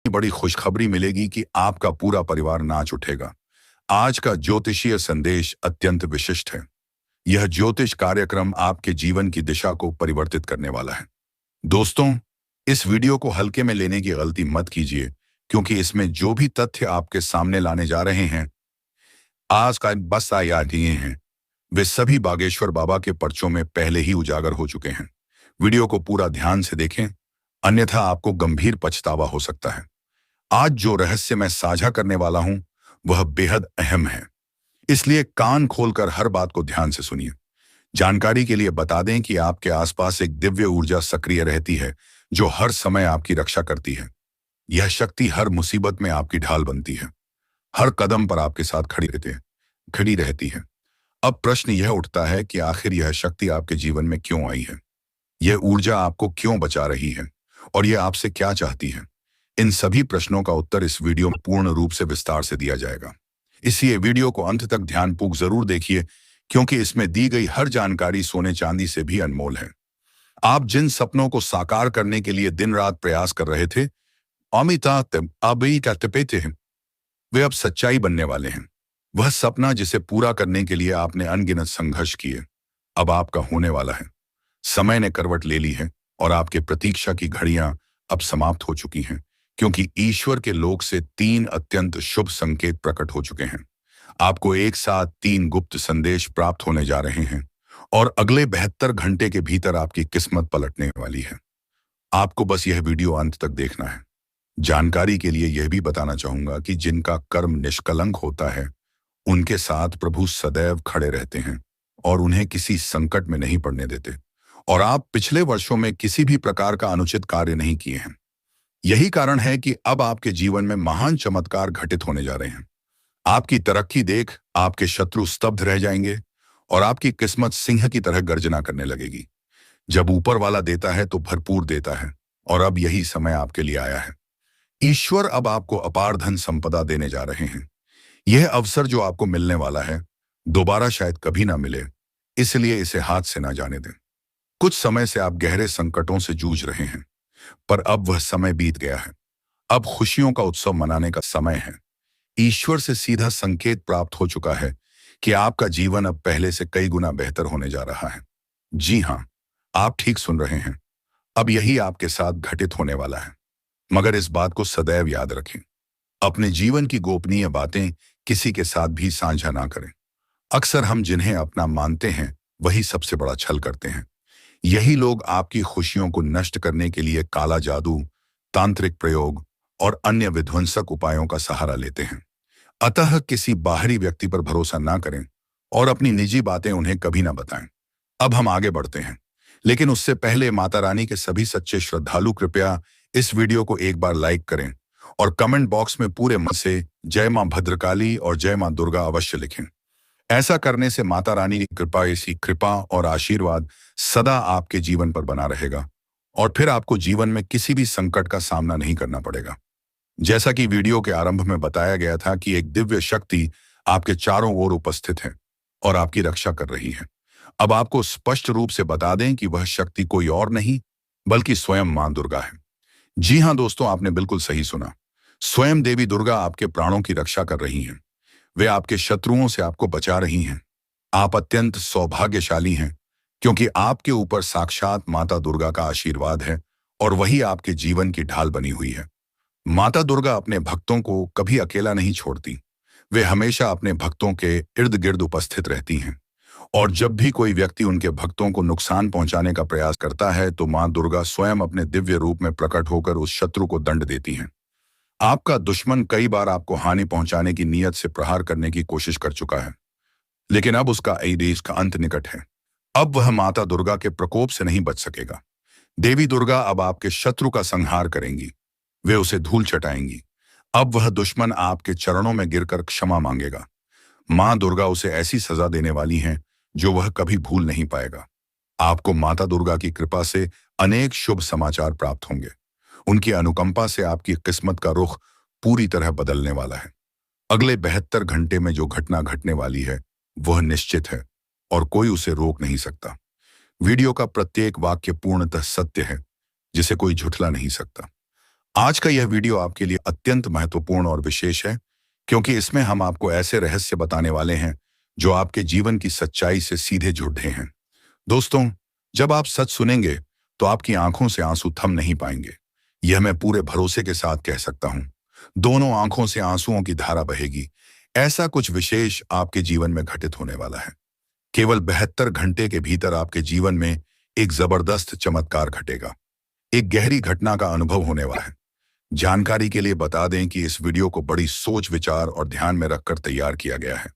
बड़ी खुशखबरी मिलेगी कि आपका पूरा परिवार नाच उठेगा। आज का ज्योतिषीय संदेश अत्यंत विशिष्ट है। यह ज्योतिष कार्यक्रम आपके जीवन की दिशा को परिवर्तित करने वाला है। दोस्तों, इस वीडियो को हल्के में लेने की गलती मत कीजिए, क्योंकि इसमें जो भी तथ्य आपके सामने लाने जा रहे हैं, आज का बस याद दिए हैं, वे सभी बागेश्वर बाबा के पर्चों में पहले ही उजागर हो चुके हैं। वीडियो को पूरा ध्यान से देखें, अन्यथा आपको गंभीर पछतावा हो सकता है। आज जो रहस्य मैं साझा करने वाला हूं, वह बेहद अहम है, इसलिए कान खोलकर हर बात को ध्यान से सुनिए। जानकारी के लिए बता दें कि आपके आसपास एक दिव्य ऊर्जा सक्रिय रहती है, जो हर समय आपकी रक्षा करती है। यह शक्ति हर मुसीबत में आपकी ढाल बनती है, हर कदम पर आपके साथ खड़ी रहती है। अब प्रश्न यह उठता है कि आखिर यह शक्ति आपके जीवन में क्यों आई है? यह ऊर्जा आपको क्यों बचा रही है और यह आपसे क्या चाहती है? इन सभी प्रश्नों का उत्तर इस वीडियो में पूर्ण रूप से विस्तार से दिया जाएगा। इसलिए वीडियो को अंत तक ध्यानपूर्वक जरूर देखिए, क्योंकि इसमें दी गई हर जानकारी सोने चांदी से भी अनमोल है। आप जिन सपनों को साकार करने के लिए दिन रात प्रयास कर रहे थे, वे अब सच्चाई बनने वाले हैं। वह सपना जिसे पूरा करने के लिए आपने अनगिनत संघर्ष किए, अब आपका होने वाला है। समय ने करवट ले ली है और आपके प्रतीक्षा की घड़ियां अब समाप्त हो चुकी हैं, क्योंकि ईश्वर के लोक से 3 अत्यंत शुभ संकेत प्रकट हो चुके हैं। आपको एक साथ 3 गुप्त संदेश प्राप्त होने जा रहे हैं और अगले 72 घंटे के भीतर आपकी किस्मत पलटने वाली है। आपको बस यह वीडियो अंत तक देखना है। जानकारी के लिए यह भी बताना चाहूंगा कि जिनका कर्म निष्कलंक होता है, उनके साथ प्रभु सदैव खड़े रहते हैं और उन्हें किसी संकट में नहीं पड़ने देते। और आप पिछले वर्षों में किसी भी प्रकार का अनुचित कार्य नहीं किए हैं। यही कारण है कि अब आपके जीवन में महान चमत्कार घटित होने जा रहे हैं। आपकी तरक्की देख आपके शत्रु स्तब्ध रह जाएंगे और आपकी किस्मत सिंह की तरह गर्जना करने लगेगी। जब ऊपर वाला देता है तो भरपूर देता है, और अब यही समय आपके लिए आया है। ईश्वर अब आपको अपार धन संपदा देने जा रहे हैं। यह अवसर जो आपको मिलने वाला है, दोबारा शायद कभी ना मिले, इसलिए इसे हाथ से ना जाने दें। कुछ समय से आप गहरे संकटों से जूझ रहे हैं, पर अब वह समय बीत गया है। अब खुशियों का उत्सव मनाने का समय है। ईश्वर से सीधा संकेत प्राप्त हो चुका है कि आपका जीवन अब पहले से कई गुना बेहतर होने जा रहा है। जी हाँ, आप ठीक सुन रहे हैं। अब यही आपके साथ घटित होने वाला है। मगर इस बात को सदैव याद रखें, अपने जीवन की गोपनीय बातें किसी के साथ भी साझा ना करें। अक्सर हम जिन्हें अपना मानते हैं, वही सबसे बड़ा छल करते हैं। यही लोग आपकी खुशियों को नष्ट करने के लिए काला जादू, तांत्रिक प्रयोग और अन्य विध्वंसक उपायों का सहारा लेते हैं। अतः किसी बाहरी व्यक्ति पर भरोसा ना करें और अपनी निजी बातें उन्हें कभी ना बताएं। अब हम आगे बढ़ते हैं, लेकिन उससे पहले माता रानी के सभी सच्चे श्रद्धालु कृपया इस वीडियो को एक बार लाइक करें और कमेंट बॉक्स में पूरे मन से जय मां भद्रकाली और जय मां दुर्गा अवश्य लिखें। ऐसा करने से माता रानी की कृपा, ऐसी कृपा और आशीर्वाद सदा आपके जीवन पर बना रहेगा और फिर आपको जीवन में किसी भी संकट का सामना नहीं करना पड़ेगा। जैसा कि वीडियो के आरंभ में बताया गया था कि एक दिव्य शक्ति आपके चारों ओर उपस्थित है और आपकी रक्षा कर रही है। अब आपको स्पष्ट रूप से बता दें कि वह शक्ति कोई और नहीं, बल्कि स्वयं मां दुर्गा है। जी हाँ दोस्तों, आपने बिल्कुल सही सुना। स्वयं देवी दुर्गा आपके प्राणों की रक्षा कर रही हैं। वे आपके शत्रुओं से आपको बचा रही हैं। आप अत्यंत सौभाग्यशाली हैं, क्योंकि आपके ऊपर साक्षात माता दुर्गा का आशीर्वाद है और वही आपके जीवन की ढाल बनी हुई है। माता दुर्गा अपने भक्तों को कभी अकेला नहीं छोड़ती। वे हमेशा अपने भक्तों के इर्द गिर्द उपस्थित रहती हैं, और जब भी कोई व्यक्ति उनके भक्तों को नुकसान पहुंचाने का प्रयास करता है, तो मां दुर्गा स्वयं अपने दिव्य रूप में प्रकट होकर उस शत्रु को दंड देती हैं। आपका दुश्मन कई बार आपको हानि पहुंचाने की नीयत से प्रहार करने की कोशिश कर चुका है, लेकिन अब उसका देश का अंत निकट है। अब वह माता दुर्गा के प्रकोप से नहीं बच सकेगा। देवी दुर्गा अब आपके शत्रु का संहार करेंगी। वे उसे धूल चटाएंगी। अब वह दुश्मन आपके चरणों में गिरकर क्षमा मांगेगा। मां दुर्गा उसे ऐसी सजा देने वाली हैं जो वह कभी भूल नहीं पाएगा। आपको माता दुर्गा की कृपा से अनेक शुभ समाचार प्राप्त होंगे। उनकी अनुकंपा से आपकी किस्मत का रुख पूरी तरह बदलने वाला है। अगले 72 घंटे में जो घटना घटने वाली है, वह निश्चित है और कोई उसे रोक नहीं सकता। वीडियो का प्रत्येक वाक्य पूर्णतः सत्य है, जिसे कोई झुठला नहीं सकता। आज का यह वीडियो आपके लिए अत्यंत महत्वपूर्ण और विशेष है, क्योंकि इसमें हम आपको ऐसे रहस्य बताने वाले हैं जो आपके जीवन की सच्चाई से सीधे जुड़े हैं। दोस्तों, जब आप सच सुनेंगे तो आपकी आंखों से आंसू थम नहीं पाएंगे। यह मैं पूरे भरोसे के साथ कह सकता हूं। दोनों आंखों से आंसुओं की धारा बहेगी। ऐसा कुछ विशेष आपके जीवन में घटित होने वाला है। केवल 72 घंटे के भीतर आपके जीवन में एक जबरदस्त चमत्कार घटेगा। एक गहरी घटना का अनुभव होने वाला है। जानकारी के लिए बता दें कि इस वीडियो को बड़ी सोच विचार और ध्यान में रखकर तैयार किया गया है।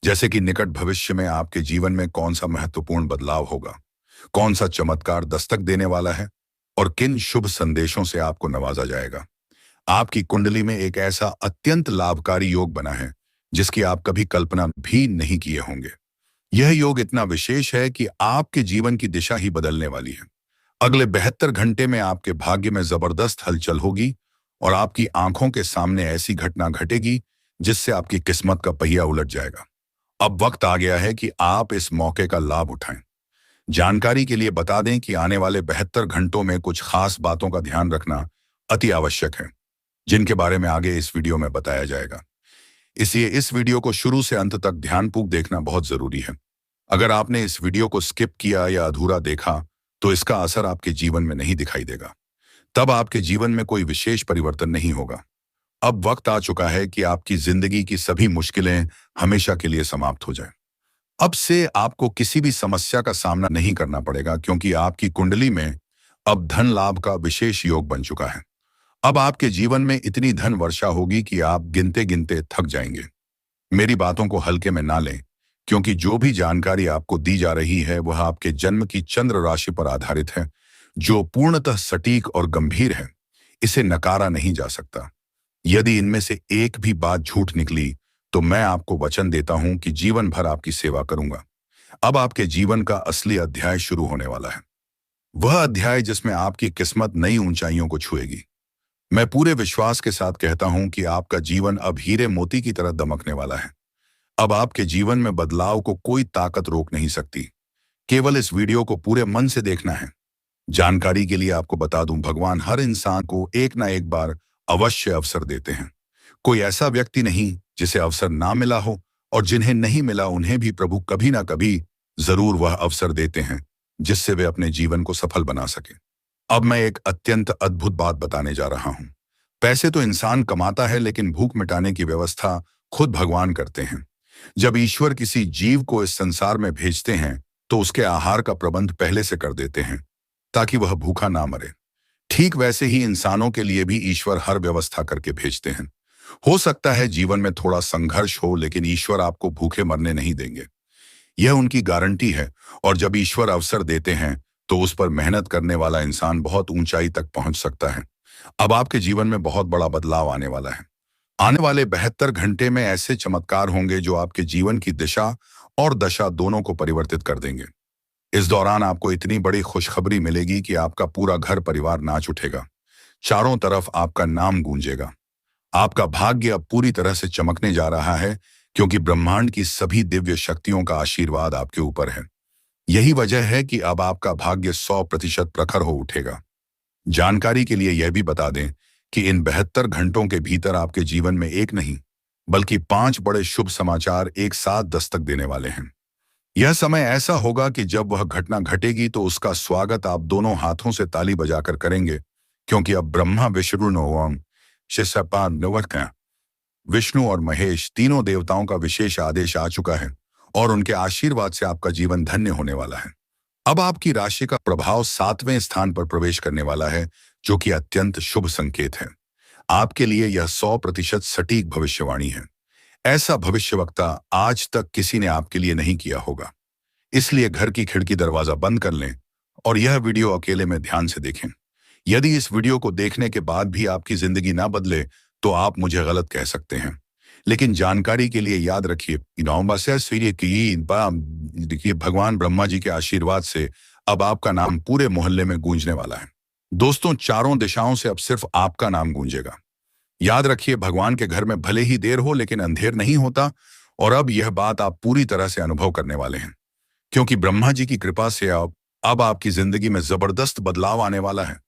जैसे कि निकट भविष्य में आपके जीवन में कौन सा महत्वपूर्ण बदलाव होगा, कौन सा चमत्कार दस्तक देने वाला है और किन शुभ संदेशों से आपको नवाजा जाएगा। आपकी कुंडली में एक ऐसा अत्यंत लाभकारी योग बना है जिसकी आप कभी कल्पना भी नहीं किए होंगे। यह योग इतना विशेष है कि आपके जीवन की दिशा ही बदलने वाली है। अगले 72 घंटे में आपके भाग्य में जबरदस्त हलचल होगी और आपकी आंखों के सामने ऐसी घटना घटेगी जिससे आपकी किस्मत का पहिया उलट जाएगा। अब वक्त आ गया है कि आप इस मौके का लाभ उठाएं। जानकारी के लिए बता दें कि आने वाले 72 घंटों में कुछ खास बातों का ध्यान रखना अति आवश्यक है, जिनके बारे में आगे इस वीडियो में बताया जाएगा। इसलिए इस वीडियो को शुरू से अंत तक ध्यानपूर्वक देखना बहुत जरूरी है। अगर आपने इस वीडियो को स्किप किया या अधूरा देखा तो इसका असर आपके जीवन में नहीं दिखाई देगा। तब आपके जीवन में कोई विशेष परिवर्तन नहीं होगा। अब वक्त आ चुका है कि आपकी जिंदगी की सभी मुश्किलें हमेशा के लिए समाप्त हो जाएं। अब से आपको किसी भी समस्या का सामना नहीं करना पड़ेगा, क्योंकि आपकी कुंडली में अब धन लाभ का विशेष योग बन चुका है। अब आपके जीवन में इतनी धन वर्षा होगी कि आप गिनते गिनते थक जाएंगे। मेरी बातों को हल्के में ना लें, क्योंकि जो भी जानकारी आपको दी जा रही है वह आपके जन्म की चंद्र राशि पर आधारित है, जो पूर्णतः सटीक और गंभीर है। इसे नकारा नहीं जा सकता। यदि इनमें से एक भी बात झूठ निकली तो मैं आपको वचन देता हूं कि जीवन भर आपकी सेवा करूंगा। अब आपके जीवन का असली अध्याय शुरू होने वाला है। वह अध्याय जिसमें आपकी किस्मत नई ऊंचाइयों को छुएगी। मैं पूरे विश्वास के साथ कहता हूं कि आपका जीवन अब हीरे मोती की तरह दमकने वाला है। अब आपके जीवन में बदलाव को कोई ताकत रोक नहीं सकती। केवल इस वीडियो को पूरे मन से देखना है। जानकारी के लिए आपको बता दूं, भगवान हर इंसान को एक ना एक बार अवश्य अवसर देते हैं। कोई ऐसा व्यक्ति नहीं जिसे अवसर ना मिला हो, और जिन्हें नहीं मिला उन्हें भी प्रभु कभी ना कभी जरूर वह अवसर देते हैं जिससे वे अपने जीवन को सफल बना सके। अब मैं एक अत्यंत अद्भुत बात बताने जा रहा हूं। पैसे तो इंसान कमाता है, लेकिन भूख मिटाने की व्यवस्था खुद भगवान करते हैं। जब ईश्वर किसी जीव को इस संसार में भेजते हैं तो उसके आहार का प्रबंध पहले से कर देते हैं, ताकि वह भूखा ना मरे। ठीक वैसे ही इंसानों के लिए भी ईश्वर हर व्यवस्था करके भेजते हैं। हो सकता है जीवन में थोड़ा संघर्ष हो, लेकिन ईश्वर आपको भूखे मरने नहीं देंगे। यह उनकी गारंटी है। और जब ईश्वर अवसर देते हैं तो उस पर मेहनत करने वाला इंसान बहुत ऊंचाई तक पहुंच सकता है। अब आपके जीवन में बहुत बड़ा बदलाव आने वाला है। आने वाले 72 घंटे में ऐसे चमत्कार होंगे जो आपके जीवन की दिशा और दशा दोनों को परिवर्तित कर देंगे। इस दौरान आपको इतनी बड़ी खुशखबरी मिलेगी कि आपका पूरा घर परिवार नाच उठेगा। चारों तरफ आपका नाम गूंजेगा। आपका भाग्य अब पूरी तरह से चमकने जा रहा है, क्योंकि ब्रह्मांड की सभी दिव्य शक्तियों का आशीर्वाद आपके ऊपर है। यही वजह है कि अब आपका भाग्य 100% प्रखर हो उठेगा। जानकारी के लिए यह भी बता दें कि इन 72 घंटों के भीतर आपके जीवन में एक नहीं बल्कि 5 बड़े शुभ समाचार एक साथ दस्तक देने वाले हैं। यह समय ऐसा होगा कि जब वह घटना घटेगी तो उसका स्वागत आप दोनों हाथों से ताली बजाकर करेंगे, क्योंकि अब ब्रह्मा विष्णु और महेश तीनों देवताओं का विशेष आदेश आ चुका है और उनके आशीर्वाद से आपका जीवन धन्य होने वाला है। अब आपकी राशि का प्रभाव 7वें स्थान पर प्रवेश करने वाला है, जो कि अत्यंत शुभ संकेत है। आपके लिए यह 100% सटीक भविष्यवाणी है। ऐसा भविष्यवक्ता आज तक किसी ने आपके लिए नहीं किया होगा। इसलिए घर की खिड़की दरवाजा बंद कर लें और यह वीडियो अकेले में ध्यान से देखें। यदि इस वीडियो को देखने के बाद भी आपकी जिंदगी ना बदले तो आप मुझे गलत कह सकते हैं, लेकिन जानकारी के लिए याद रखिए देखिए, भगवान ब्रह्मा जी के आशीर्वाद से अब आपका नाम पूरे मोहल्ले में गूंजने वाला है। दोस्तों, चारों दिशाओं से अब सिर्फ आपका नाम गूंजेगा। याद रखिए, भगवान के घर में भले ही देर हो लेकिन अंधेर नहीं होता। और अब यह बात आप पूरी तरह से अनुभव करने वाले हैं, क्योंकि ब्रह्मा जी की कृपा से अब आपकी जिंदगी में जबरदस्त बदलाव आने वाला है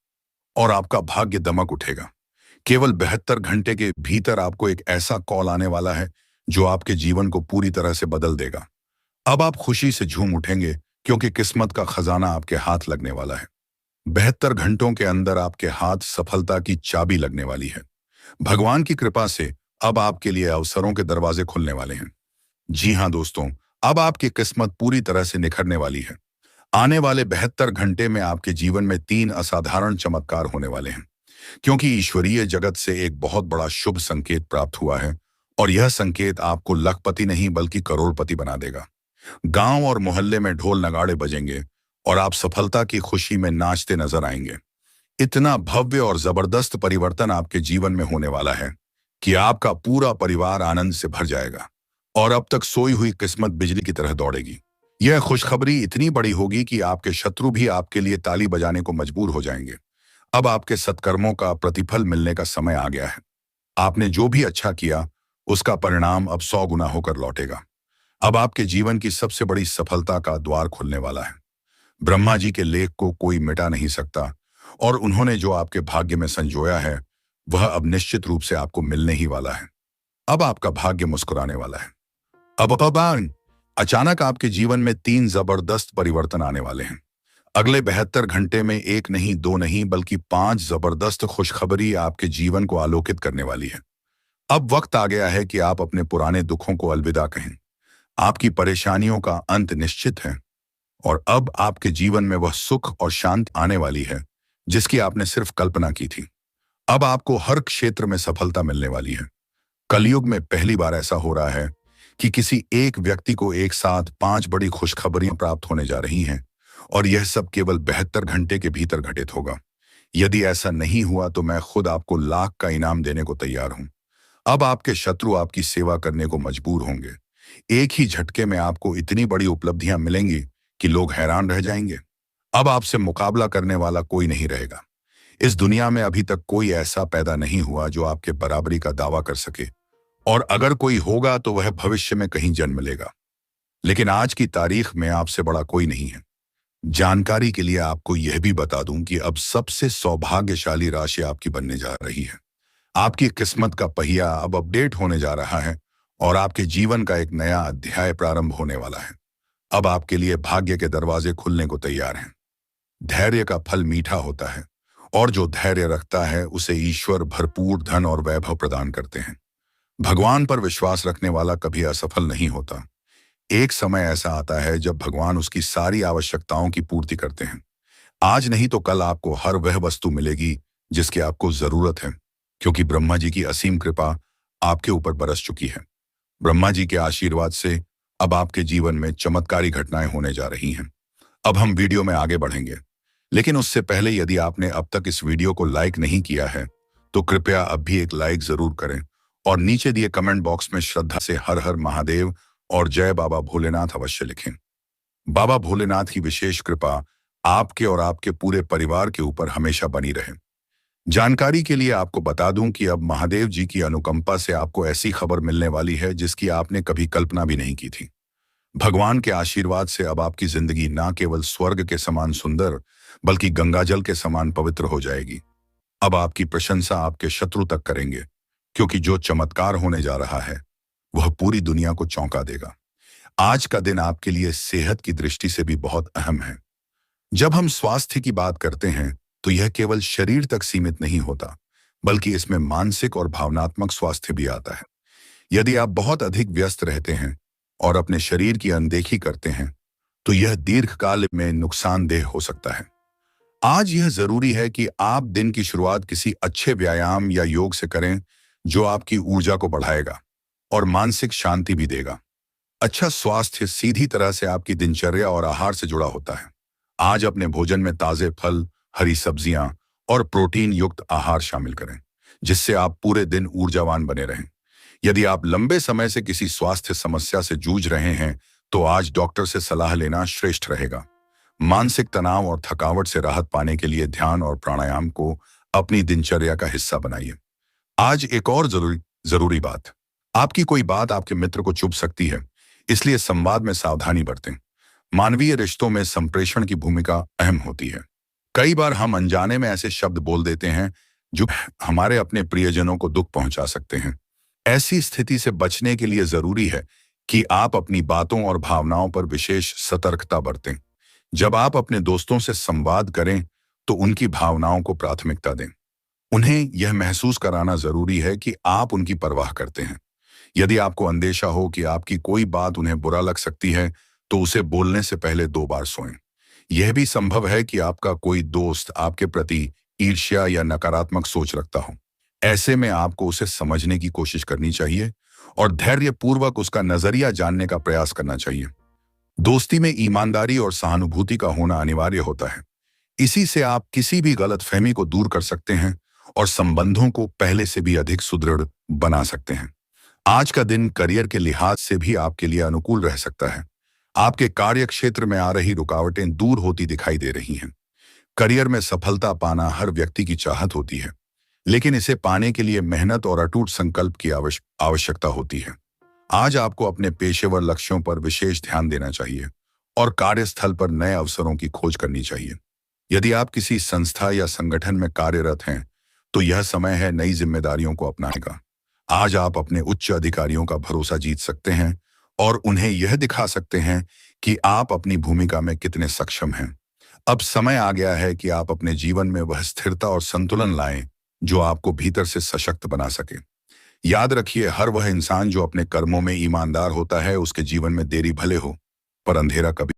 और आपका भाग्य दमक उठेगा। केवल 72 घंटे के भीतर आपको एक ऐसा कॉल आने वाला है जो आपके जीवन को पूरी तरह से बदल देगा। अब आप खुशी से झूम उठेंगे क्योंकि किस्मत का खजाना आपके हाथ लगने वाला है। 72 घंटों के अंदर आपके हाथ सफलता की चाबी लगने वाली है। भगवान की कृपा से अब आपके लिए अवसरों के दरवाजे खुलने वाले हैं। जी हाँ दोस्तों, अब आपकी किस्मत पूरी तरह से निखरने वाली है। आने वाले 72 घंटे में आपके जीवन में 3 असाधारण चमत्कार होने वाले हैं, क्योंकि ईश्वरीय जगत से एक बहुत बड़ा शुभ संकेत प्राप्त हुआ है और यह संकेत आपको लखपति नहीं बल्कि करोड़पति बना देगा। गांव और मोहल्ले में ढोल नगाड़े बजेंगे और आप सफलता की खुशी में नाचते नजर आएंगे। इतना भव्य और जबरदस्त परिवर्तन आपके जीवन में होने वाला है कि आपका पूरा परिवार आनंद से भर जाएगा और अब तक सोई हुई किस्मत बिजली की तरह दौड़ेगी। यह खुशखबरी इतनी बड़ी होगी कि आपके शत्रु भी आपके लिए ताली बजाने को मजबूर हो जाएंगे। अब आपके सत्कर्मों का प्रतिफल मिलने का समय आ गया है। आपने जो भी अच्छा किया उसका परिणाम अब 100 गुना होकर लौटेगा। अब आपके जीवन की सबसे बड़ी सफलता का द्वार खुलने वाला है। ब्रह्मा जी के लेख को कोई मिटा नहीं सकता और उन्होंने जो आपके भाग्य में संजोया है वह अब निश्चित रूप से आपको मिलने ही वाला है। अब आपका भाग्य मुस्कुराने वाला है। अब अचानक आपके जीवन में 3 जबरदस्त परिवर्तन आने वाले हैं। अगले 72 घंटे में एक नहीं, दो नहीं, बल्कि 5 जबरदस्त खुशखबरी आपके जीवन को आलोकित करने वाली है। अब वक्त आ गया है कि आप अपने पुराने दुखों को अलविदा कहें। आपकी परेशानियों का अंत निश्चित है और अब आपके जीवन में वह सुख और शांति आने वाली है जिसकी आपने सिर्फ कल्पना की थी। अब आपको हर क्षेत्र में सफलता मिलने वाली है। कलयुग में पहली बार ऐसा हो रहा है कि किसी एक व्यक्ति को एक साथ 5 बड़ी खुशखबरियां प्राप्त होने जा रही हैं और यह सब केवल 72 घंटे के भीतर घटित होगा। यदि ऐसा नहीं हुआ तो मैं खुद आपको लाख का इनाम देने को तैयार हूं। अब आपके शत्रु आपकी सेवा करने को मजबूर होंगे। एक ही झटके में आपको इतनी बड़ी उपलब्धियां मिलेंगी कि लोग हैरान रह जाएंगे। अब आपसे मुकाबला करने वाला कोई नहीं रहेगा। इस दुनिया में अभी तक कोई ऐसा पैदा नहीं हुआ जो आपके बराबरी का दावा कर सके, और अगर कोई होगा तो वह भविष्य में कहीं जन्म लेगा। लेकिन आज की तारीख में आपसे बड़ा कोई नहीं है। जानकारी के लिए आपको यह भी बता दूं कि अब सबसे सौभाग्यशाली राशि आपकी बनने जा रही है। आपकी किस्मत का पहिया अब अपडेट होने जा रहा है और आपके जीवन का एक नया अध्याय प्रारंभ होने वाला है। अब आपके लिए भाग्य के दरवाजे खुलने को तैयार हैं। धैर्य का फल मीठा होता है और जो धैर्य रखता है उसे ईश्वर भरपूर धन और वैभव प्रदान करते हैं। भगवान पर विश्वास रखने वाला कभी असफल नहीं होता। एक समय ऐसा आता है जब भगवान उसकी सारी आवश्यकताओं की पूर्ति करते हैं। आज नहीं तो कल आपको हर वह वस्तु मिलेगी जिसकी आपको जरूरत है, क्योंकि ब्रह्मा जी की असीम कृपा आपके ऊपर बरस चुकी है। ब्रह्मा जी के आशीर्वाद से अब आपके जीवन में चमत्कारी घटनाएं होने जा रही हैं। अब हम वीडियो में आगे बढ़ेंगे, लेकिन उससे पहले यदि आपने अब तक इस वीडियो को लाइक नहीं किया है तो कृपया अब भी एक लाइक जरूर करें और नीचे दिए कमेंट बॉक्स में श्रद्धा से हर हर महादेव और जय बाबा भोलेनाथ अवश्य लिखें। बाबा भोलेनाथ की विशेष कृपा आपके और आपके पूरे परिवार के ऊपर हमेशा बनी रहे। जानकारी के लिए आपको बता दूं कि अब महादेव जी की अनुकंपा से आपको ऐसी खबर मिलने वाली है जिसकी आपने कभी कल्पना भी नहीं की थी। भगवान के आशीर्वाद से अब आपकी जिंदगी ना केवल स्वर्ग के समान सुंदर बल्कि गंगाजल के समान पवित्र हो जाएगी। अब आपकी प्रशंसा आपके शत्रु तक करेंगे, क्योंकि जो चमत्कार होने जा रहा है वह पूरी दुनिया को चौंका देगा। आज का दिन आपके लिए सेहत की दृष्टि से भी बहुत अहम है। जब हम स्वास्थ्य की बात करते हैं तो यह केवल शरीर तक सीमित नहीं होता, बल्कि इसमें मानसिक और भावनात्मक स्वास्थ्य भी आता है। यदि आप बहुत अधिक व्यस्त रहते हैं और अपने शरीर की अनदेखी करते हैं तो यह दीर्घकाल में नुकसानदेह हो सकता है। आज यह जरूरी है कि आप दिन की शुरुआत किसी अच्छे व्यायाम या योग से करें जो आपकी ऊर्जा को बढ़ाएगा और मानसिक शांति भी देगा। अच्छा स्वास्थ्य सीधी तरह से आपकी दिनचर्या और आहार से जुड़ा होता है। आज अपने भोजन में ताजे फल, हरी सब्जियां और प्रोटीन युक्त आहार शामिल करें, जिससे आप पूरे दिन ऊर्जावान बने रहें। यदि आप लंबे समय से किसी स्वास्थ्य समस्या से जूझ रहे हैं तो आज डॉक्टर से सलाह लेना श्रेष्ठ रहेगा। मानसिक तनाव और थकावट से राहत पाने के लिए ध्यान और प्राणायाम को अपनी दिनचर्या का हिस्सा बनाइए। आज एक और जरूरी बात, आपकी कोई बात आपके मित्र को चुभ सकती है, इसलिए संवाद में सावधानी बरतें। मानवीय रिश्तों में संप्रेषण की भूमिका अहम होती है। कई बार हम अनजाने में ऐसे शब्द बोल देते हैं जो हमारे अपने प्रियजनों को दुख पहुंचा सकते हैं। ऐसी स्थिति से बचने के लिए जरूरी है कि आप अपनी बातों और भावनाओं पर विशेष सतर्कता बरतें। जब आप अपने दोस्तों से संवाद करें तो उनकी भावनाओं को प्राथमिकता दें। उन्हें यह महसूस कराना जरूरी है कि आप उनकी परवाह करते हैं। यदि आपको अंदेशा हो कि आपकी कोई बात उन्हें बुरा लग सकती है, तो उसे बोलने से पहले 2 बार सोएं। यह भी संभव है कि आपका कोई दोस्त आपके प्रति ईर्ष्या या नकारात्मक सोच रखता हो। ऐसे में आपको उसे समझने की कोशिश करनी चाहिए और धैर्यपूर्वक उसका नजरिया जानने का प्रयास करना चाहिए। दोस्ती में ईमानदारी और सहानुभूति का होना अनिवार्य होता है। इसी से आप किसी भी गलतफहमी को दूर कर सकते हैं और संबंधों को पहले से भी अधिक सुदृढ़ बना सकते हैं। आज का दिन करियर के लिहाज से भी आपके लिए अनुकूल रह सकता है। आपके कार्य क्षेत्र में आ रही रुकावटें दूर होती दिखाई दे रही हैं। करियर में सफलता पाना हर व्यक्ति की चाहत होती है, लेकिन इसे पाने के लिए मेहनत और अटूट संकल्प की आवश्यकता होती है। आज आपको अपने पेशेवर लक्ष्यों पर विशेष ध्यान देना चाहिए और कार्यस्थल पर नए अवसरों की खोज करनी चाहिए। यदि आप किसी संस्था या संगठन में कार्यरत हैं, तो यह समय है नई जिम्मेदारियों को अपनाने का। आज आप अपने उच्च अधिकारियों का भरोसा जीत सकते हैं और उन्हें यह दिखा सकते हैं कि आप अपनी भूमिका में कितने सक्षम हैं। अब समय आ गया है कि आप अपने जीवन में वह स्थिरता और संतुलन लाएं जो आपको भीतर से सशक्त बना सके। याद रखिए, हर वह इंसान जो अपने कर्मों में ईमानदार होता है, उसके जीवन में देरी भले हो, पर अंधेरा कभी